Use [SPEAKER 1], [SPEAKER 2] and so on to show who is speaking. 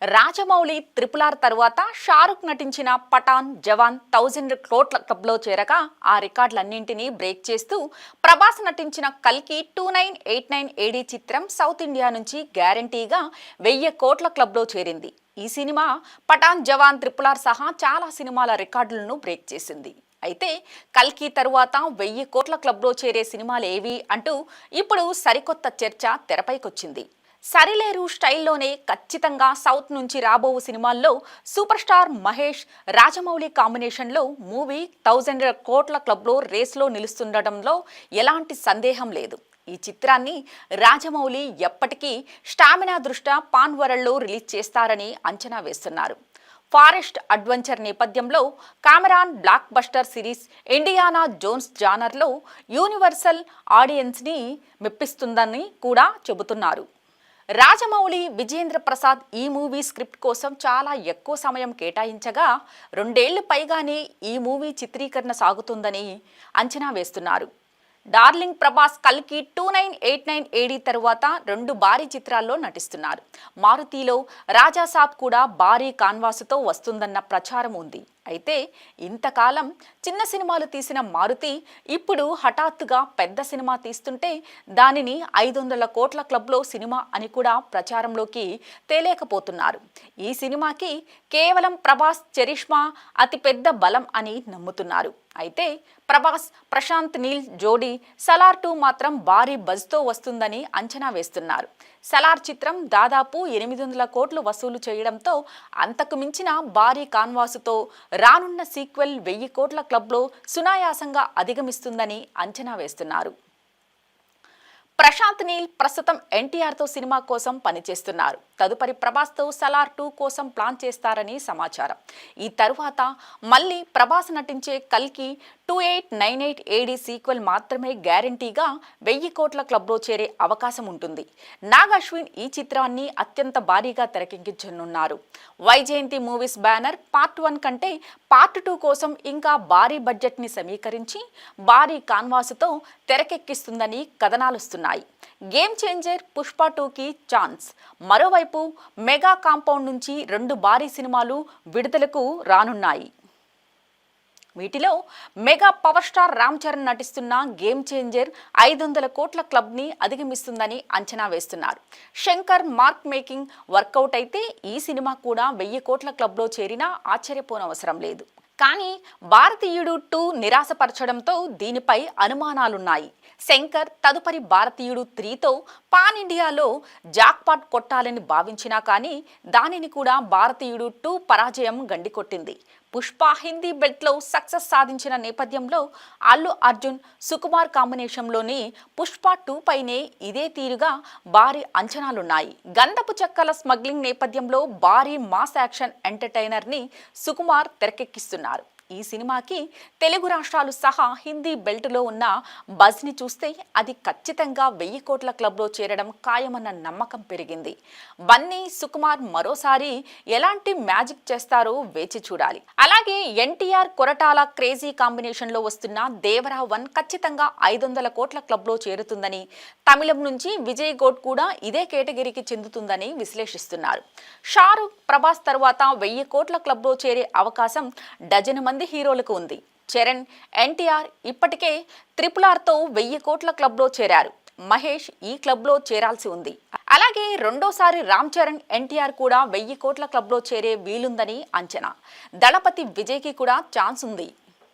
[SPEAKER 1] Rajamouli RRR తర్వాత షారుఖ్ నటించిన పఠాన్, జవాన్ 1000 కోట్ల క్లబ్లో చేరగా ఆ రికార్డులన్నింటినీ బ్రేక్ చేస్తూ ప్రభాస్ నటించిన కల్కి 2989 ఏడీ చిత్రం సౌత్ ఇండియా నుంచి గ్యారంటీగా 1000 కోట్ల క్లబ్లో చేరింది. ఈ సినిమా పఠాన్, జవాన్, RRR సహా చాలా సినిమాల రికార్డులను బ్రేక్ చేసింది. అయితే కల్కి తరువాత 1000 కోట్ల క్లబ్లో చేరే సినిమాలు ఏవి అంటూ ఇప్పుడు సరికొత్త చర్చ తెరపైకొచ్చింది. సరిలేరు స్టైల్లోనే ఖచ్చితంగా సౌత్ నుంచి రాబో సినిమాల్లో సూపర్ స్టార్ మహేష్, రాజమౌళి కాంబినేషన్లో మూవీ 1000 కోట్ల క్లబ్లో రేస్లో నిలుస్తుండటంలో ఎలాంటి సందేహం లేదు. ఈ చిత్రాన్ని రాజమౌళి ఎప్పటికీ స్టామినా దృష్ట్యా పాన్ వరల్డ్లో రిలీజ్ చేస్తారని అంచనా వేస్తున్నారు. ఫారెస్ట్ అడ్వెంచర్ నేపథ్యంలో Cameron blockbuster series Indiana Jones జానర్లో యూనివర్సల్ ఆడియన్స్ని మెప్పిస్తుందని కూడా చెబుతున్నారు. రాజమౌళి, విజేంద్ర ప్రసాద్ ఈ మూవీ స్క్రిప్ట్ కోసం చాలా ఎక్కువ సమయం కేటాయించగా 2 ఏళ్లు పైగానే ఈ మూవీ చిత్రీకరణ సాగుతుందని అంచనా వేస్తున్నారు. డార్లింగ్ ప్రభాస్ కల్కి 2989 ఏడీ తరువాత 2 భారీ చిత్రాల్లో నటిస్తున్నారు. మారుతిలో రాజాసాబ్ కూడా భారీ కాన్వాసుతో వస్తుందన్న ప్రచారం ఉంది. అయితే ఇంతకాలం చిన్న సినిమాలు తీసిన మారుతి ఇప్పుడు హఠాత్తుగా పెద్ద సినిమా తీస్తుంటే దానిని 500 కోట్ల క్లబ్లో సినిమా అని కూడా ప్రచారంలోకి తేలేకపోతున్నారు. ఈ సినిమాకి కేవలం ప్రభాస్ చరిష్మా అతిపెద్ద బలం అని నమ్ముతున్నారు. అయితే ప్రభాస్, ప్రశాంత్ నీల్ జోడీ సలార్ 2 మాత్రం భారీ బజ్తో వస్తుందని అంచనా వేస్తున్నారు. సలార్ చిత్రం దాదాపు 800 కోట్లు వసూలు చేయడంతో అంతకు మించిన భారీ కాన్వాసుతో రానున్న సీక్వెల్ 1000 కోట్ల క్లబ్లో సునాయాసంగా అధిగమిస్తుందని అంచనా వేస్తున్నారు. ప్రశాంత్ నీల్ ప్రస్తుతం ఎన్టీఆర్తో సినిమా కోసం పనిచేస్తున్నారు. తదుపరి ప్రభాస్తో సలార్ 2 కోసం ప్లాన్ చేస్తారని సమాచారం. ఈ తరువాత మళ్ళీ ప్రభాస్ నటించే కల్కి 2898 ఏడీ సీక్వెల్ మాత్రమే గ్యారంటీగా 1000 కోట్ల క్లబ్లో చేరే అవకాశం ఉంటుంది. నాగ్ అశ్విన్ ఈ చిత్రాన్ని అత్యంత భారీగా తెరకెక్కించనున్నారు. వైజయంతి మూవీస్ బ్యానర్ పార్ట్ 1 కంటే పార్ట్ 2 కోసం ఇంకా భారీ బడ్జెట్ని సమీకరించి భారీ కాన్వాసుతో తెరకెక్కిస్తుందని కథనాలుస్తున్నాయి. గేమ్ చేంజర్ పుష్ప 2కి ఛాన్స్. మరోవైపు మెగా కాంపౌండ్ నుంచి 2 భారీ సినిమాలు విడుదలకు రానున్నాయి. వీటిలో mega power star Ram Charan నటిస్తున్న గేమ్ చేంజర్ 500 కోట్ల క్లబ్ని అధిగమిస్తుందని అంచనా వేస్తున్నారు. శంకర్ మార్క్ మేకింగ్ వర్కౌట్ అయితే ఈ సినిమా కూడా 1000 కోట్ల క్లబ్లో చేరినా ఆశ్చర్యపోనవసరం లేదు. కానీ భారతీయుడు 2 నిరాశపరచడంతో దీనిపై అనుమానాలున్నాయి. శంకర్ తదుపరి భారతీయుడు 3తో పాన్ ఇండియాలో జాక్పాట్ కొట్టాలని భావించినా కానీ దానిని కూడా భారతీయుడు 2 పరాజయం గండికొట్టింది. పుష్ప హిందీ బెల్ట్లో సక్సెస్ సాధించిన నేపథ్యంలో అల్లు అర్జున్, సుకుమార్ కాంబినేషన్లోని పుష్ప 2 పైనే ఇదే తీరుగా భారీ అంచనాలున్నాయి. గంధపు చెక్కల స్మగ్లింగ్ నేపథ్యంలో భారీ మాస్ యాక్షన్ ఎంటర్టైనర్ని సుకుమార్ తెరకెక్కిస్తున్నారు. ఈ సినిమాకి తెలుగు రాష్ట్రాలు సహా హిందీ బెల్ట్లో ఉన్న బజ్ని చూస్తే అది ఖచ్చితంగా 1000 కోట్ల క్లబ్లో చేరడం ఖాయమన్న నమ్మకం పెరిగింది. బన్నీ, సుకుమార్ మరోసారి ఎలాంటి మ్యాజిక్ చేస్తారో వేచి చూడాలి. అలాగే ఎన్టీఆర్, కొరటాల క్రేజీ కాంబినేషన్లో వస్తున్న దేవరా 1 ఖచ్చితంగా 500 కోట్ల క్లబ్లో చేరుతుందని, తమిళం నుంచి విజయ్ గోడ్ కూడా ఇదే కేటగిరీకి చెందుతుందని విశ్లేషిస్తున్నారు. షారుఖ్, ప్రభాస్ తర్వాత 1000 కోట్ల క్లబ్లో చేరే అవకాశం డజను మంది హీరోలకు ఉంది. చరణ్, ఎన్టీఆర్ ఇప్పటికే RRRతో 1000 కోట్ల క్లబ్లో చేరారు. మహేష్ ఈ క్లబ్లో చేరాల్సి ఉంది. అలాగే రెండోసారి రామ్ చరణ్, ఎన్టీఆర్ కూడా 1000 కోట్ల క్లబ్లో చేరే వీలుందని అంచనా. దళపతి విజయ్కి కూడా ఛాన్స్ ఉంది.